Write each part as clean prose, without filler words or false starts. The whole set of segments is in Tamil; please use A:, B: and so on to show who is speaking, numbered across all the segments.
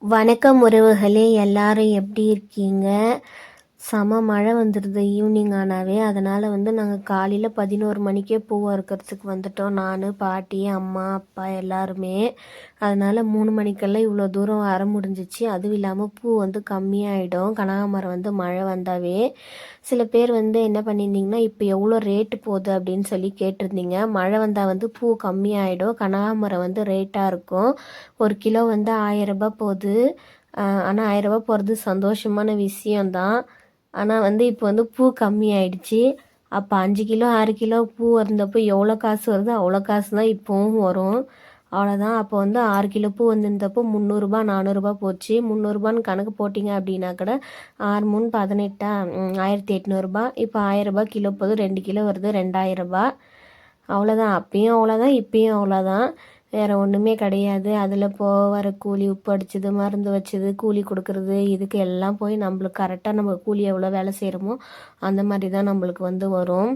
A: வணக்கம் உறவுகளே, எல்லாரும் எப்படி இருக்கீங்க? செம மழை வந்துடுது ஈவினிங் ஆனாவே. அதனால் நாங்கள் காலையில் 11 மணிக்கே பூ அறுக்கிறதுக்கு வந்துட்டோம். நான், பாட்டி, அம்மா, அப்பா எல்லாருமே. அதனால் 3 மணிக்கெல்லாம் இவ்வளோ தூரம் வர முடிஞ்சிச்சு. அதுவும் இல்லாமல் பூ கம்மியாயிடும் கனகாமரம் மழை வந்தாவே. சில பேர் என்ன பண்ணியிருந்தீங்கன்னா, இப்போ எவ்வளோ ரேட்டு போகுது அப்படின்னு சொல்லி கேட்டிருந்தீங்க. மழை வந்தால் பூ கம்மியாயிடும், கனகாமரம் ரேட்டாக இருக்கும். ஒரு கிலோ 1000 ரூபாய் போகுது. ஆனால் 1000 ரூபாய் போகிறது சந்தோஷமான விஷயந்தான். ஆனால் இப்போ பூ கம்மி ஆயிடுச்சு. அப்போ 5 கிலோ 6 கிலோ பூ இருந்தப்போ எவ்வளோ காசு வருதோ அவ்வளோ காசு தான் இப்போவும் வரும். அவ்வளோதான். அப்போ 6 கிலோ பூ வந்திருந்தப்போ 300 400 போச்சு. 300 கணக்கு போட்டிங்க அப்படின்னா கூட 6 3 18 1800. இப்போ 1000 கிலோ போகுது. 2 கிலோ வருது 2000. அவ்வளோதான். அப்பயும் அவ்வளோதான், இப்பயும் அவ்வளோதான். வேறு ஒன்றுமே கிடையாது. அதில் வர கூலி, உப்பு அடிச்சது, மருந்து வச்சது, கூலி கொடுக்குறது, இதுக்கு எல்லாம் போய் நம்மளுக்கு கரெக்டாக நம்ம கூலி எவ்வளோ வேலை செய்கிறோமோ அந்த மாதிரி தான் நம்மளுக்கு வரும்.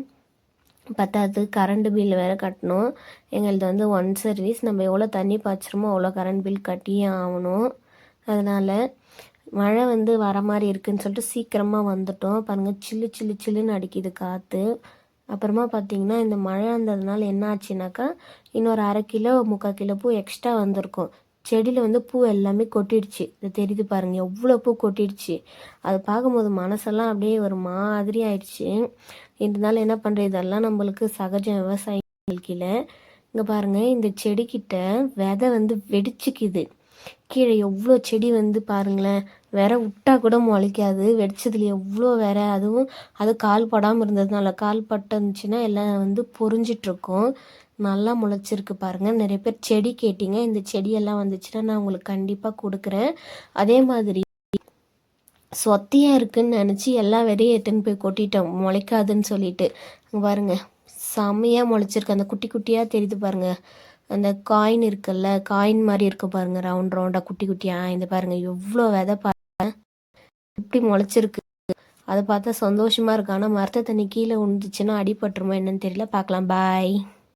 A: பத்தாது கரண்ட் பில் வேறு கட்டணும். எங்களது ஒன் சர்வீஸ். நம்ம எவ்வளோ தண்ணி பாய்ச்சிரோமோ அவ்வளோ கரண்ட் பில் கட்டியே ஆகணும். அதனால் மழை வர மாதிரி இருக்குதுன்னு சொல்லிட்டு சீக்கிரமாக வந்துட்டோம். பாருங்கள், சில்லு சில்லு சில்லுன்னு அடிக்குது காற்று. அப்புறமா பார்த்திங்கன்னா இந்த மழை வந்ததுனால என்ன ஆச்சுனாக்கா, இன்னொரு 1/2 கிலோ 3/4 கிலோ பூ எக்ஸ்ட்ரா வந்திருக்கும். செடியில் பூ எல்லாமே கொட்டிடுச்சு. இது தெரியுது பாருங்கள், எவ்வளோ பூ கொட்டிடுச்சு. அதை பார்க்கும்போது மனசெல்லாம் அப்படியே ஒரு மாதிரி ஆயிடுச்சு. இருந்தாலும் என்ன பண்ணுறது, இதெல்லாம் நம்மளுக்கு சகஜம் விவசாயிகளுக்கில. இங்கே பாருங்கள், இந்த செடிக்கிட்ட விதை வெடிச்சுக்குது. கீழே எவ்வளோ செடி பாருங்களேன், வேற விட்டா கூட முளைக்காது. வெடிச்சதுல எவ்வளோ வேற. அது கால் படாமல் இருந்ததுனால, கால் பட்டு இருந்துச்சுன்னா எல்லாம் பொறிஞ்சிட்ருக்கும். நல்லா முளைச்சிருக்கு பாருங்கள். நிறைய பேர் செடி கேட்டிங்க. இந்த செடியெல்லாம் வந்துச்சுன்னா நான் உங்களுக்கு கண்டிப்பாக கொடுக்குறேன். அதே மாதிரி சொத்தையாக இருக்குதுன்னு நினச்சி எல்லா விதையும் எடுத்துன்னு போய் கொட்டிட்டோம், முளைக்காதுன்னு சொல்லிட்டு. பாருங்கள், செம்மையாக முளைச்சிருக்கு. அந்த குட்டி குட்டியாக தெரியுது பாருங்கள். அந்த காயின் இருக்குல்ல, காயின் மாதிரி இருக்கு பாருங்கள், ரவுண்ட் ரவுண்டாக குட்டி குட்டியாக. இந்த பாருங்கள் எவ்வளோ விதை எப்படி முளைச்சிருக்கு. அதை பார்த்தா சந்தோஷமாக இருக்கு. ஆனால் மரத்தை தண்ணி கீழே விழுந்துச்சுன்னா அடிபட்டுருமா என்னன்னு தெரியல. பார்க்கலாம். பாய்.